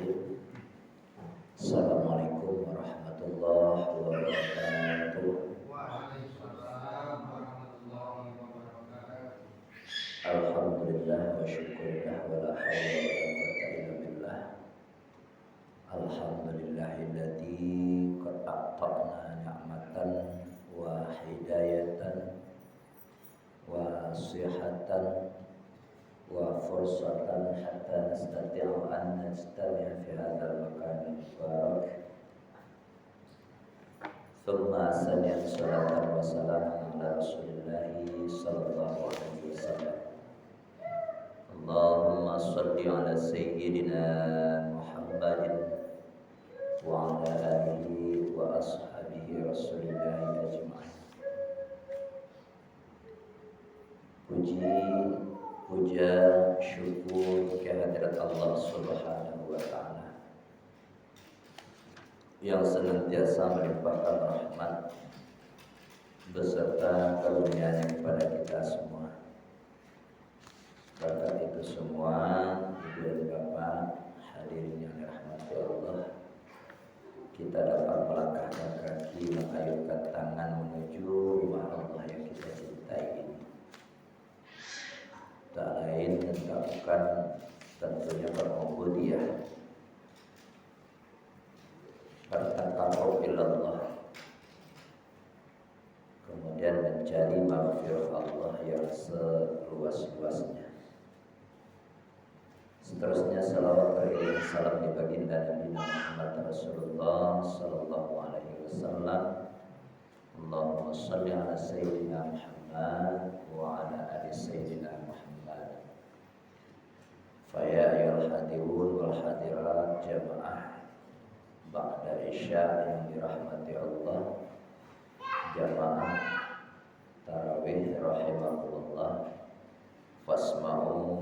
Bismillahirrahmanirrahim. Assalamualaikum warahmatullahi wabarakatuh. Waalaikumsalam warahmatullahi wabarakatuh. Alhamdulillah wa syukurillah wa la hawla wa la quwwata illa billah. Alhamdulillahilladzi qad a'tana ni'matan wa hidayatan wa sihatan wa fursatan hatta nastati'u an najtami'a fi hadzal makan mubarak. Thumma saniyan salatan wa salaman ala Rasulillahi sallallahu alaihi wasallam. Allahumma salli ala sayyidina Muhammadin wa ala alihi wa ashabihi Rasulillahi ajma'in. Puja syukur kehadirat Allah Subhanahu wa taala yang senantiasa melimpahkan rahmat beserta karunia-Nya kepada kita semua. Berkat itu semua, Ibu dan Bapak hadirin yang dirahmati Allah, kita dapat melangkahkan kaki, mengayunkan tangan menuju rumah Allah yang kita cintai ini. Tak lain dan tak bukan tentunya berubudiyah, bertaqarrub ilallah, kemudian mencari maghfirah Allah yang seluas-luasnya. Seterusnya salawat beriring salam di baginda Nabi Muhammad Rasulullah sallallahu alaihi wasallam. Allahumma shalli ala sayyidina Muhammad wa ala ali sayyidina Muhammad. Faya ayyuhal hadirun wal hadirat jamaah ba'da isya yang dirahmati Allah, jamaah tarawih rahimakumullah. Fasma'u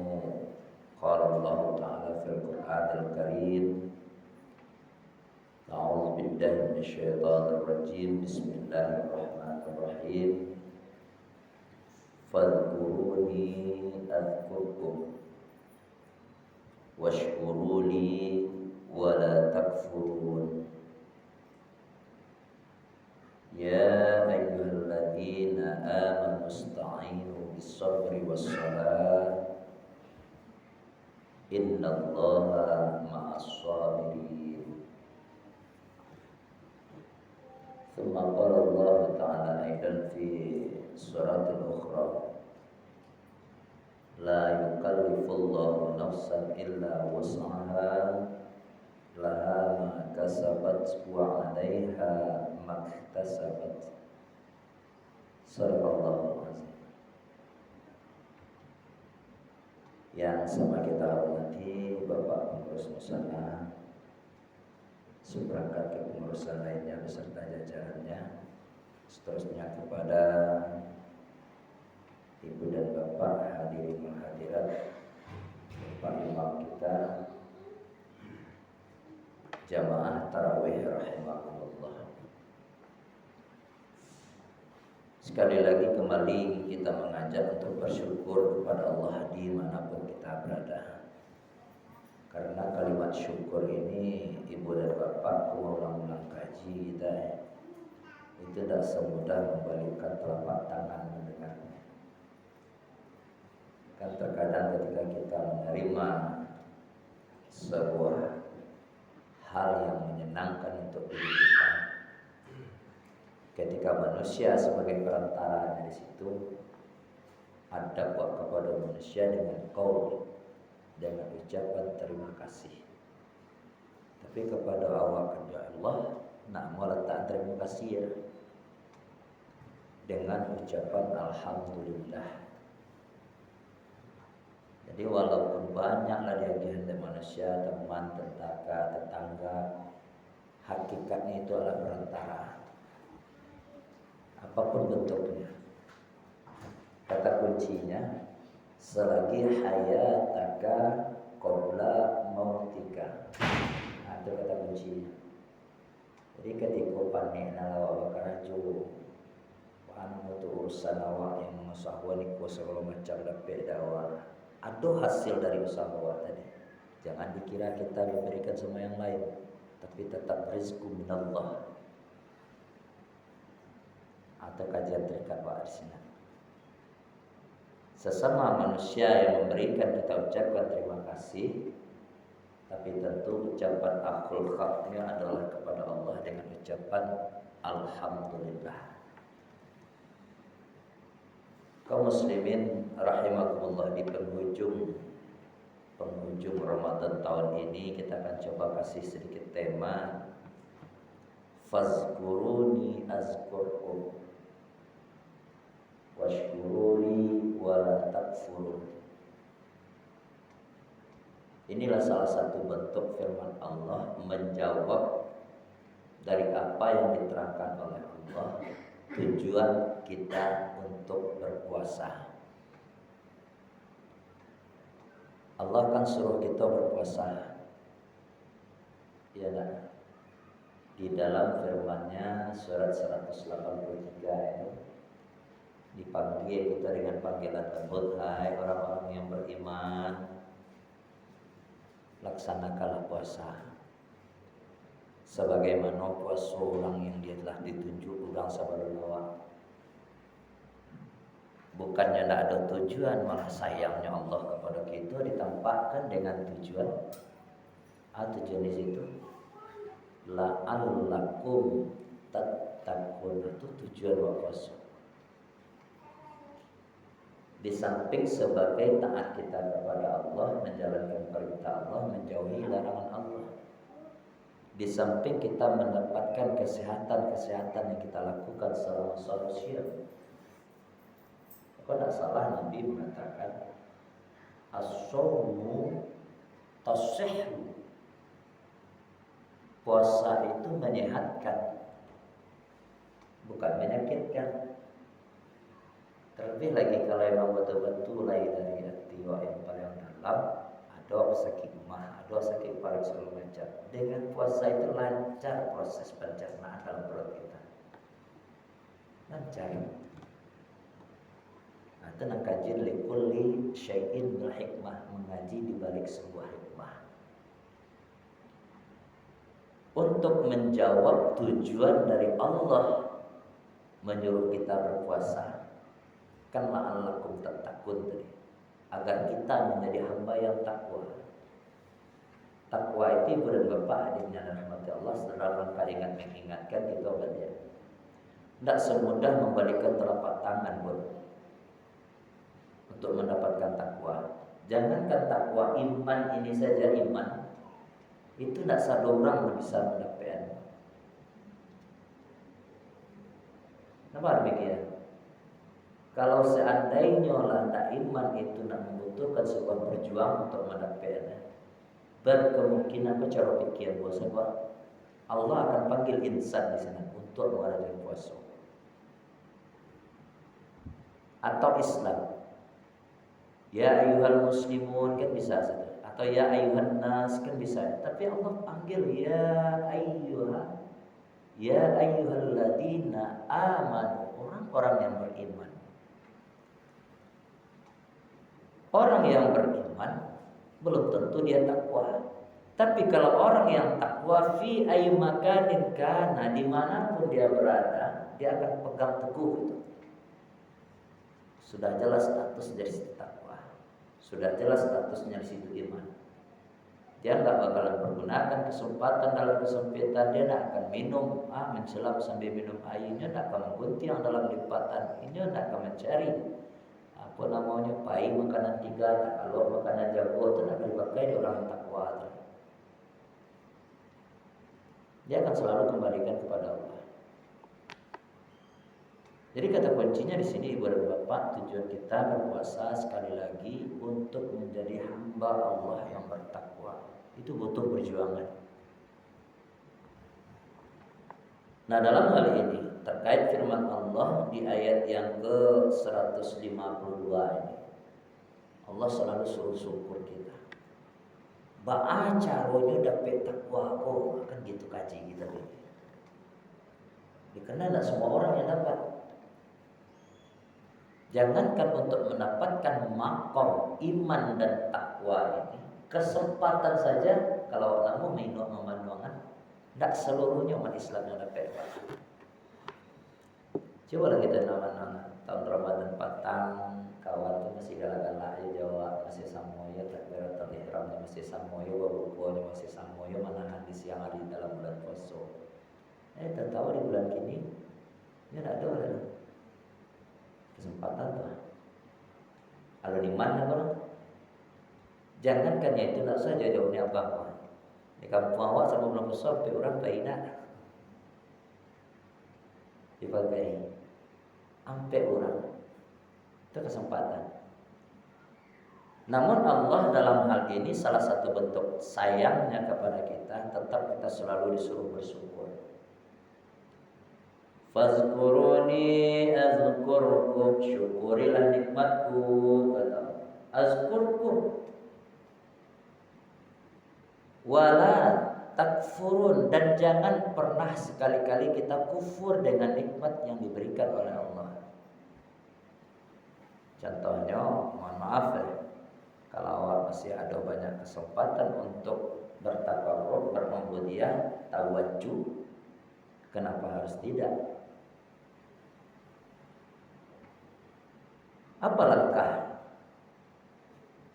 qala Allah ta'ala fil Qur'anil Karim. A'udzu billahi minasyaitonir rajim. Bismillahirrahmanirrahim. Fadhkuruni adzkurkum washkuruli wa la takfurun. Ya ayyuhalladzina amanu ista'inu bis-sabri was-salah innallaha ma'as-sabirin. Thumma qala Allah ta'ala aidan fi suratil ukhra, la yukallifullahu nafsan illa wus'aha laha ma kasabat wa 'alaiha maktasabat. Shadaqallahu azim. Yang sama kita hormati Bapak Pengurus Musala, seperangkat kepengurusan lainnya beserta jajarannya, seterusnya kepada Ibu dan Bapak hadirin hadirat, Bapak Imam kita, jamaah tarawih rahimakumullah. Sekali lagi kembali kita mengajak untuk bersyukur kepada Allah dimanapun kita berada. Karena kalimat syukur ini, Ibu dan Bapak ulang-ulang kaji kita, itu tidak semudah membalikkan telapak tangan mendengarnya. Kan terkadang ketika kita menerima sebuah hal yang menyenangkan untuk diri kita, ketika manusia sebagai perantara di situ, ada kepada manusia dengan qaul, dengan ucapan terima kasih. Tapi kepada awak Allah, nak meletak terima kasih ya, dengan ucapan alhamdulillah. Jadi walaupun banyaklah dia kehendak manusia, teman, tetangga, hakikatnya itu adalah perantara. Apapun bentuknya. Kata kuncinya, selagi hayataka qabla mautika. Nah, itu kata kuncinya. Jadi ketika panikna lawa bakaraju, anu itu urusan awak yang mengusahwani kuasa kalau macam dapat dakwah. Ada hasil dari usaha awak tadi. Jangan dikira kita diberikan sama yang lain, tapi tetap rizqu minallah. Atau kajian terikat warisan. Sesama manusia yang memberikan kita ucapkan terima kasih, tapi tentu ucapan akhul haknya adalah kepada Allah dengan ucapan alhamdulillah. Kaum muslimin rahimakumullah, di penghujung Ramadan tahun ini kita akan coba kasih sedikit tema fazkuruni azkurkum washkuruni wala takfurun. Inilah salah satu bentuk firman Allah menjawab dari apa yang diterangkan oleh Allah, tujuan kita untuk berpuasa. Allah kan suruh kita berpuasa, ya kan? Di dalam firman-Nya surat 183 ini dipanggil kita dengan panggilan lembut, hai orang-orang yang beriman, laksanakanlah puasa sebagaimana puasa orang yang dia telah ditunjuk orang sabaraha. Bukannya tidak ada tujuan, malah sayangnya Allah kepada kita ditampakkan dengan tujuan. Tujuan di situ la'allakum tattaqun, itu tujuan puasa. Di samping sebagai taat kita kepada Allah, menjalankan perintah Allah, menjauhi larangan Allah. Di samping kita mendapatkan kesehatan yang kita lakukan selama sosial. Kalau tidak salah Nabi mengatakan as-shawmu tasihhu, puasa itu menyehatkan, bukan menyakitkan. Terlebih lagi kalau memang betul-betul lahir dari hati yang paling dalam, ada sakit mah, ada sakit paru segala macam. Dengan puasa itu lancar proses pencernaan dalam perut kita, lancar. Tenang kajian likulli syai'in bil hikmah, mengaji di balik sebuah hikmah. Untuk menjawab tujuan dari Allah menyuruh kita berpuasa, kan la'allakum tattaqun tadi, agar kita menjadi hamba yang takwa. Takwa itu bukan bapak adiknya dan rahmati Allah, dalam rangka mengingatkan kita kepada. Tidak semudah membalikan telapak tangan pun untuk mendapatkan takwa. Jangankan takwa, iman ini saja, iman itu tidak satu orang bisa mendapatkan. Kenapa demikian? Kalau seandainya lah iman itu nak membutuhkan sebuah perjuangan untuk mendapatkannya, berkemungkinan cara pikir bahwa Allah akan panggil insan di sana untuk mengalami puasa atau Islam. Ya ayyuhal muslimun kan bisa saja, atau ya ayyuhan nas kan bisa. Tapi Allah panggil ya ayyuhalladzina amanu, orang-orang yang beriman. Orang yang beriman belum tentu dia takwa. Tapi kalau orang yang takwa, fi ayyi makanin kana, dimanapun dia berada, dia akan pegang teguh itu. Sudah jelas status dari situ takwa, sudah jelas statusnya di situ iman. Dia nggak bakalan pergunakan kesempatan dalam kesempitan. Dia tidak akan minum mencelam sambil minum airnya, tidak akan menggunting dalam lipatan ini, tidak akan mencari apa namanya pai makanan tiga, kalau makanan jago itu tidak akan dipakai di orang takwa. Dia akan selalu kembalikan kepada Allah. Jadi kata kuncinya di sini, ibu dan bapak, tujuan kita berpuasa sekali lagi untuk menjadi hamba Allah yang bertakwa. Itu butuh perjuangan. Nah, dalam hal ini terkait firman Allah di ayat yang ke-152 ini, Allah selalu suruh syukur kita. Ba'a caranya dapat takwa, kan gitu kaji kita ini. Karena tidak semua orang yang dapat. Jangankan untuk mendapatkan makom iman dan takwa ini, kesempatan saja kalau namu minum memanduangan, tidak seluruhnya umat Islam yang dapat. Coba lah kita nama-nama tahun Ramadan patang, kawan tuh masih galak-galak ya Jawa, masih samoyo, takbiratul ihramnya masih samoyo, wabukunya masih samoyo, manahan di siang hari dalam bulan puasa. Tertawa di bulan kini, ya tidak ada kesempatan tuh. Ada di mana orang? Jangankan ya itu, tidak saja jauhnya apa-apa. Di kampung awak sama belum sampai orang bainak dipakai, sampai orang itu kesempatan. Namun Allah dalam hal ini salah satu bentuk sayangnya kepada kita, tetap kita selalu disuruh bersyukur. Fazkuruni azkurkum, syukurilah nikmatku, kata azkurkum wala takfurun, dan jangan pernah sekali-kali kita kufur dengan nikmat yang diberikan oleh Allah. Contohnya, mohon maaf ya, kalau awak masih ada banyak kesempatan untuk bertakarrub, bermubudiyah, tawajjuh, kenapa harus tidak? Apa langkah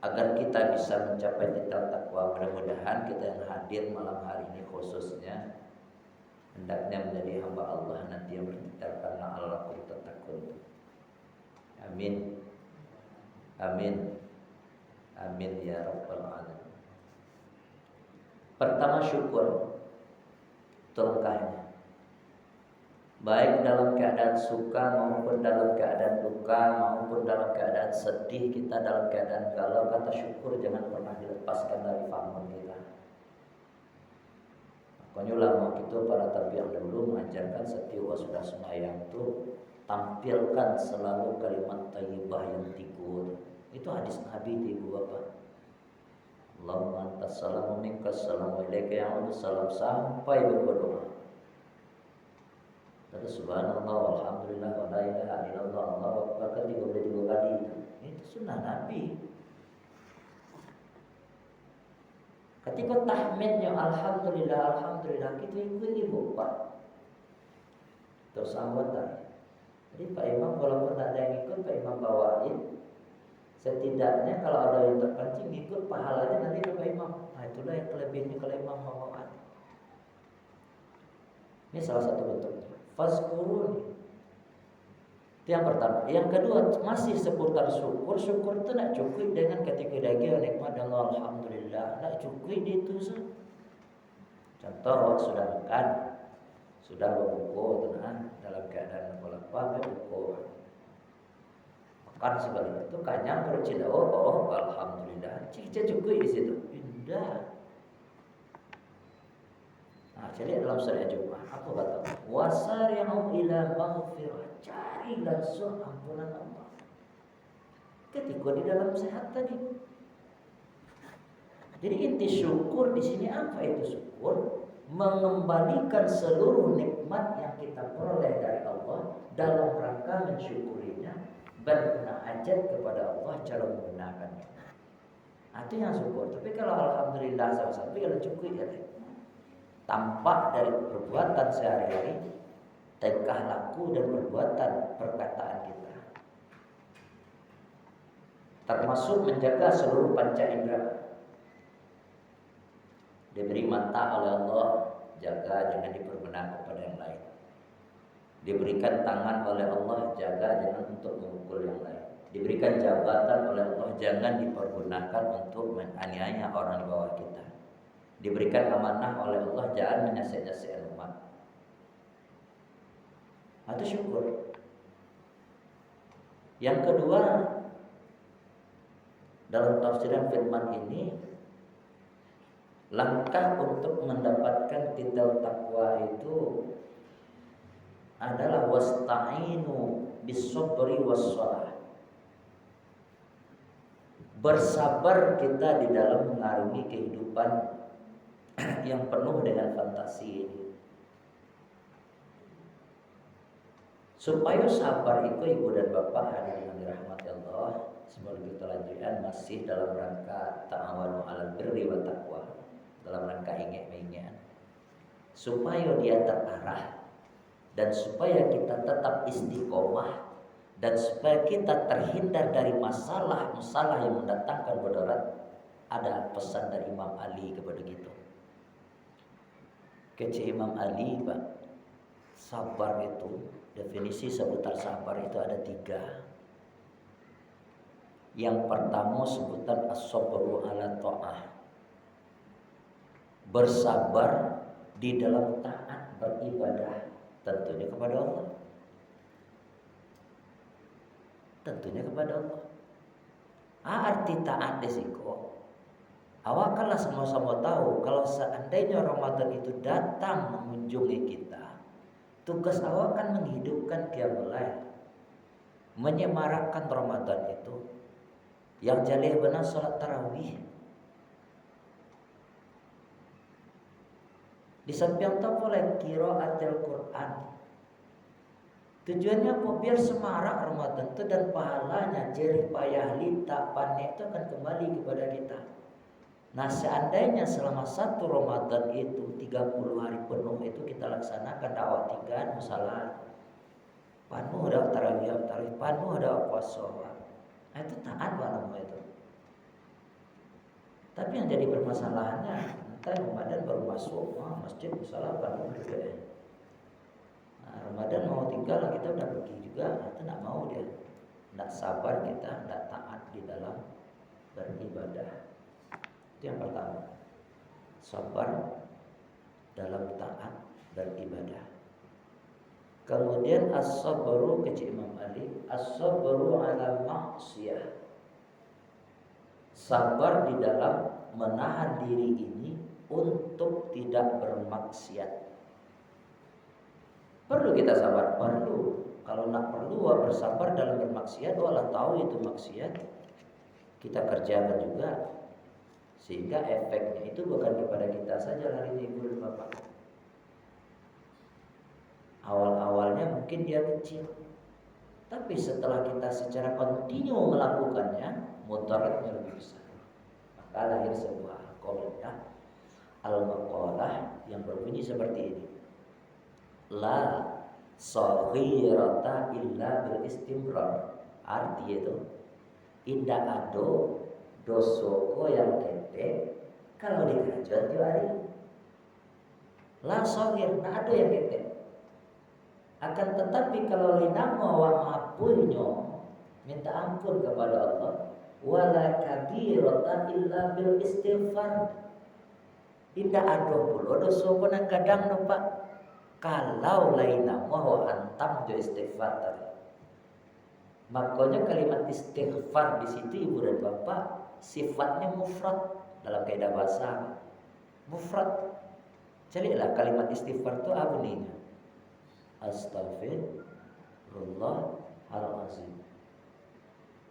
agar kita bisa mencapai titik takwa? Mudah-mudahan kita yang hadir malam hari ini khususnya hendaknya menjadi hamba Allah nanti yang bertitik karena Allah takut. Amin. Amin. Amin ya rabbal alamin. Pertama, syukur. Langkahnya baik dalam keadaan suka maupun dalam keadaan duka maupun dalam keadaan sedih, kita dalam keadaan galau, kata syukur jangan pernah dilepaskan dari pamor kita. Makanya ulama itu para tabi'in dahulu mengajarkan setiap sudah sembahyang itu tampilkan selalu kalimat thayyibah yang 3. Itu hadis Nabi 3 apa? Allahumma antas salamu minkas salamu ilaika ya'udu salam, sampai berdoa. Kata subhanallah walhamdulillah wa la ilaha illallah Allahu akbar 33 kali. Itu sunnah Nabi. Ketika tahmidnya alhamdulillah kita ikut ibu Pak. Terus anggota. Jadi Pak Imam walaupun tak ada yang ikut, Pak Imam bawain. Setidaknya kalau ada yang terpancing ikut, pahalanya nanti ke Pak Imam. Nah itulah yang kelebihannya kalau Imam bawain. Ini salah satu bentuknya. Fazkuruni. Itu yang pertama. Yang kedua masih seputar syukur. Syukur itu tidak cukup dengan ketika lagi nikmat Allah alhamdulillah. Tidak cukup itu. Contoh sudah makan, sudah berbuku, dalam keadaan lapar berbuku. Makan sekali itu kenyang perut cinta. Oh alhamdulillah. Cica cukup di situ. Indah. Nah, jadi dalam surah Jumat apa kata? Wasari'u ila maghfirah, cari langsung ampunan Allah. Ketika di dalam sehat tadi. Jadi inti syukur di sini apa itu syukur? Mengembalikan seluruh nikmat yang kita peroleh dari Allah dalam rangka mensyukurinya, bermunajat kepada Allah cara menggunakannya. Nah, itu yang syukur. Tapi kalau alhamdulillah sama-sama kalau cukup ya tampak dari perbuatan sehari-hari, tingkah laku dan perbuatan perkataan kita. Termasuk menjaga seluruh panca indera. Diberi mata oleh Allah, jaga jangan dipergunakan kepada yang lain. Diberikan tangan oleh Allah, jaga jangan untuk memukul yang lain. Diberikan jabatan oleh Allah, jangan dipergunakan untuk menganiaya orang di bawah kita. Diberikan amanah oleh Allah, jangan menyesek-nyesek umat. Itu syukur. Yang kedua, dalam tafsiran firman ini, langkah untuk mendapatkan titel takwa itu adalah wasta'inu bis-sabri was-shalah. Bersabar kita di dalam mengarungi kehidupan yang penuh dengan fantasi ini. Supaya sabar itu ibu dan bapak hadirin yang dirahmati Allah, sebagai kelanjutan masih dalam rangka ta'awanu 'alal birri wa taqwa, dalam rangka ingin supaya dia terarah dan supaya kita tetap istiqomah dan supaya kita terhindar dari masalah-masalah yang mendatangkan mudarat. Ada pesan dari Imam Ali kepada kita. Kece Imam Ali, Pak, sabar itu, definisi seputar sabar itu ada 3. Yang pertama sebutan as-sabru ala ta'ah, bersabar di dalam taat beribadah, tentunya kepada Allah. Tentunya kepada Allah. Arti taat desiko. Awak kalah sama-sama tahu kalau seandainya Ramadan itu datang mengunjungi kita, tugas awak kan menghidupkan qiyamul lail, menyemarakkan Ramadan itu. Yang jalih benar salat tarawih. Di samping itu boleh qiraatul Quran. Tujuannya apa? Biar semarak Ramadan itu dan pahalanya jerih payah lita panik itu akan kembali kepada kita. Nah, seandainya selama 1 Ramadan itu 30 hari penuh itu kita laksanakan dakwah 3 musalah, penuh ada tarawih, penuh ada puasa. Nah, itu taat nama itu. Tapi yang jadi permasalahannya, entah Ramadan baru masuk, masjid musalah penuh juga. Nah, Ramadan mau tinggal kita udah pergi juga, itu tidak mau dia, tidak sabar kita, tidak taat di dalam beribadah. Itu yang pertama, sabar dalam taat beribadah. Kemudian as-sabru kecil Imam Ali, as-sabru ala maksiyah, sabar di dalam menahan diri ini untuk tidak bermaksiat. Perlu kita sabar, perlu. Kalau nak perlu bersabar dalam bermaksiat, Allah tahu itu maksiat, kita kerjakan juga. Sehingga efeknya itu bukan kepada kita saja lari ibu dan bapak. Awal-awalnya mungkin dia kecil, tapi setelah kita secara kontinu melakukannya, mudaratnya lebih besar. Maka lahir sebuah qaidah al-maqalah yang berbunyi seperti ini. La saghirata illa bil istimrar. Arti itu indah ado dosoko yang kete kalau dikerjakan tiap hari. La saghir, nah ada yang kete. Akan tetapi kalau linamo wa maapunyo, minta ampun kepada Allah, wala kabiratan illa bil istighfar. Indah ado pula dosoko nang kadang no Pak. Kalau lainamo wa antam jo istighfar tadi. Makanya kalimat istighfar di situ ibu dan bapak sifatnya mufrad dalam kaidah bahasa. Mufrad. Carilah kalimat istighfar itu apa nih? Astaghfirullahalazim.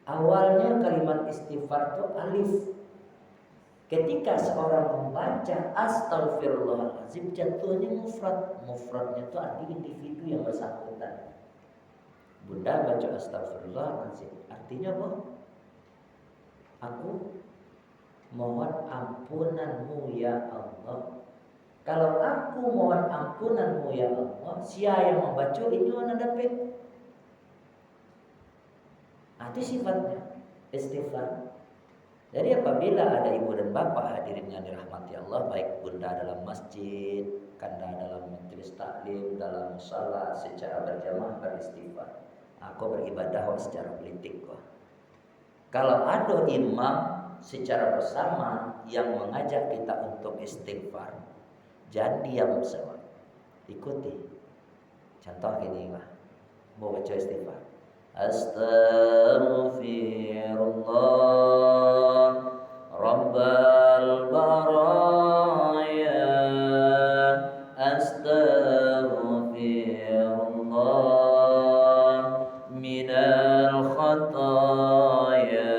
Awalnya kalimat istighfar itu alif. Ketika seorang membaca astaghfirullahalazim jatuhnya mufrad. Mufradnya itu arti individu yang bersangkutan. Bunda baca astaghfirullahalazim. Artinya apa? Aku mohon ampunanmu ya Allah. Kalau aku mohon ampunanmu ya Allah, siapa yang membaca ini mana dapat? Itu sifatnya istighfar. Jadi apabila ada ibu dan bapak hadirin yang dirahmati Allah, baik bunda dalam masjid, kanda dalam majelis taklim, dalam salat secara berjamaah beristighfar. Aku beribadah secara politik kok. Kalau ada imam secara bersama yang mengajak kita untuk istighfar, jangan diam semua, ikuti. Contoh gini lah, mau baca istighfar. Astaghfirullah Rabbal baraya. Astaghfirullah minal khataya.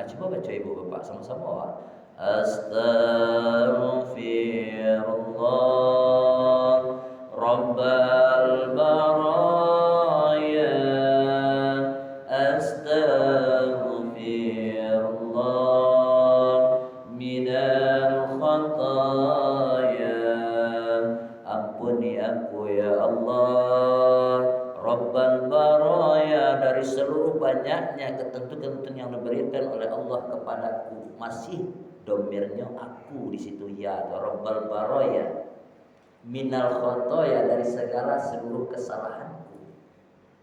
Coba baca ibu bapak sama-sama. Astaghfirullah Rabbal baraya. Astaghfirullah khataya, ampuni aku ya Allah, Rabbal baraya, dari seluruh banyaknya ketentuan yang diberikan oleh Allah kepadaku, masih domirnya aku di situ ya, Rabbal baraya, minal khotoya, dari segala seluruh kesalahanku.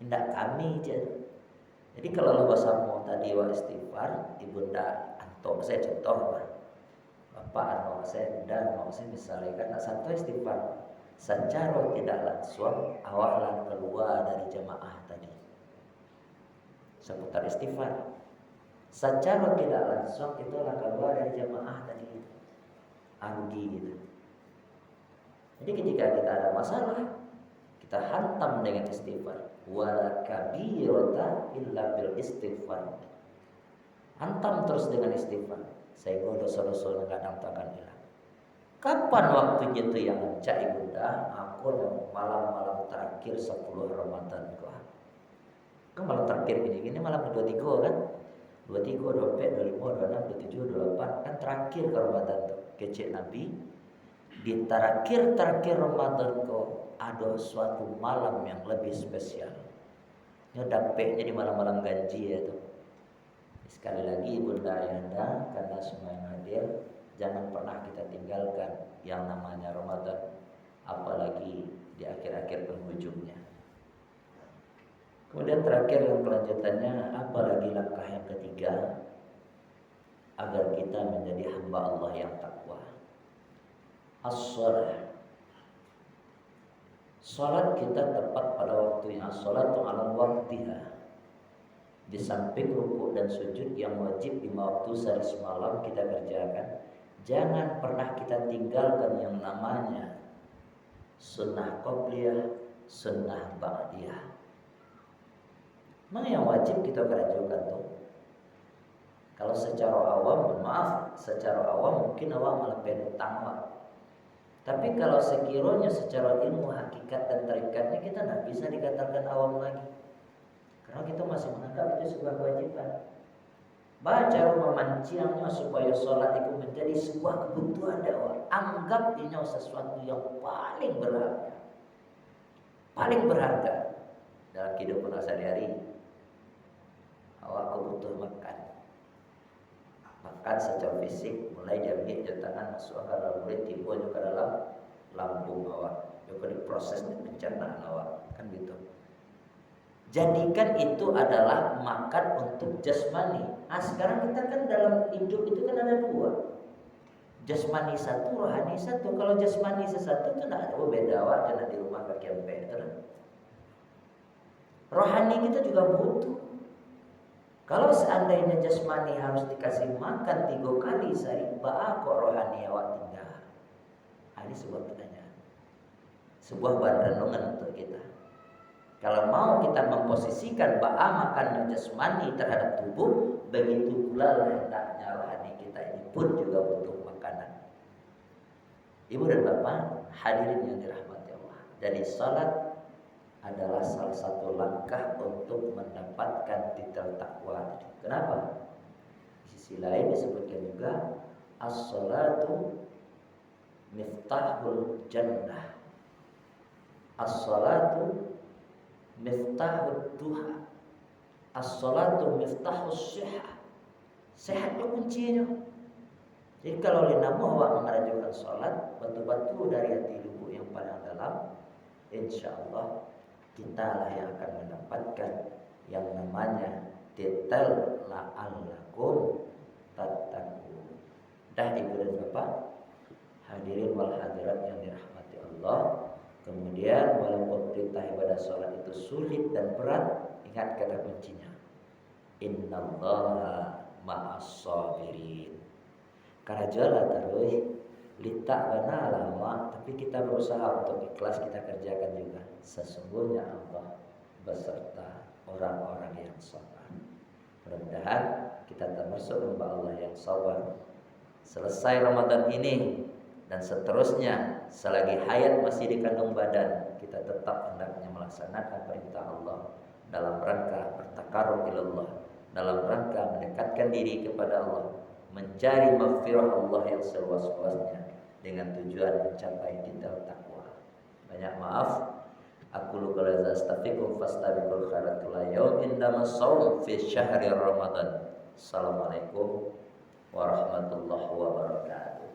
Hendak kami jadi. Jadi kalau Allah basamu tadi wa istighfar, ibunda anto saya contoh bapak atau saya dan mau saya misalnya kata satu istighfar secara tidak langsung awalan keluar dari jamaah tadi seputar istighfar. Secara tidak langsung itulah keluar dari jamaah tadi, anggi gitu. Jadi ketika kita ada masalah, kita hantam dengan istighfar. Wala kabirata illa bil istighfar. Hantam terus dengan istighfar. Sehingga dosa-dosa yang kadang takkan hilang. Kapan waktunya itu yang cak ibunda? Aku malam-malam terakhir 10 Ramadan kok. Kan malam terakhir gini malam 23 kan? 23, 24, 25, 26, 27, 28 kan terakhir ke Ramadan tuh. Kecil Nabi di terakhir Ramadan kok ada suatu malam yang lebih spesial. Ini dampaknya di malam-malam ganji ya tuh. Sekali lagi Bunda Ayanda, karena semua yang hadir, jangan pernah kita tinggalkan yang namanya Ramadan, apalagi di akhir-akhir penghujungnya. Kemudian terakhir yang kelanjutannya, apalagi langkah yang ketiga agar kita menjadi hamba Allah yang takwa. As-shalah. Salat kita tepat pada waktunya. As-salatu ala waqtiha. Di samping rukuk dan sujud yang wajib 5 waktu sehari semalam kita kerjakan, jangan pernah kita tinggalkan yang namanya sunnah qobliyah, sunnah ba'diyah. Mana yang wajib kita kerjakan tuh? Kalau secara awam, secara awam mungkin awam malah pendek tangwa. Tapi kalau sekiranya secara ilmu hakikat dan tarikatnya kita tidak bisa dikatakan awam lagi. Karena kita masih menganggap itu sebuah kewajiban. Baca memancingnya supaya sholat itu menjadi sebuah kebutuhan dakwah. Anggap ini sesuatu yang paling berharga. Paling berharga dalam kehidupan sehari-hari. Awak butuh makan. Makan secara fisik, mulai diambil jari tangan masuk ke dalam mulut, tiba juga dalam lambung awak, juga diproses di pencernaan awak, kan gitu. Jadikan itu adalah makan untuk jasmani. Sekarang kita kan dalam hidup itu kan ada dua, jasmani satu, rohani satu. Kalau jasmani sesatu itu tidak ada beda awak jangan di rumah ke kempe itu kan. Rohani kita juga butuh. Kalau seandainya jasmani harus dikasih makan 3 kali sehari, kok rohani awak tinggal? Ini sebuah pertanyaan, sebuah bahan renungan untuk kita. Kalau mau kita memposisikan makannya jasmani terhadap tubuh, begitu pula hendaknya rohani kita ini pun juga butuh makanan. Ibu dan bapak hadirin yang dirahmati Allah, jadi salat adalah salah satu langkah untuk mendapatkan titel takwa. Kenapa? Di sisi lain disebutkan juga as-salatu miftahul jannah. As-salatu miftahul duha. As-salatu miftahul syihah. Sehat itu kuncinya. Jadi kalau linamu awak mengerjakan salat betul-betul dari hati lubuk yang paling dalam, insyaallah kita lah yang akan mendapatkan yang namanya titel la'allakum tattaqun. Dah ibu dan bapak hadirin wal hadirat yang dirahmati Allah. Kemudian walaupun perintah ibadah sholat itu sulit dan berat, ingat kata kuncinya, innallaha ma'as-sabirin. Karajola terus litak benar lama, tapi kita berusaha untuk ikhlas kita kerjakan juga. Sesungguhnya Allah beserta orang-orang yang sabar. Mudah-mudahan kita termasuk hamba Allah yang sabar. Selesai Ramadan ini dan seterusnya, selagi hayat masih di kandung badan, kita tetap hendaknya melaksanakan perintah Allah dalam rangka bertakarrub ilallah, dalam rangka mendekatkan diri kepada Allah, mencari maghfirah Allah yang seluas-luasnya. dengan tujuan mencapai titik takwa. Banyak maaf. Aku luka laza astafikum fastabiqul khairat la yaum indama shaum fi syahri Ramadan. Assalamualaikum warahmatullahi wabarakatuh.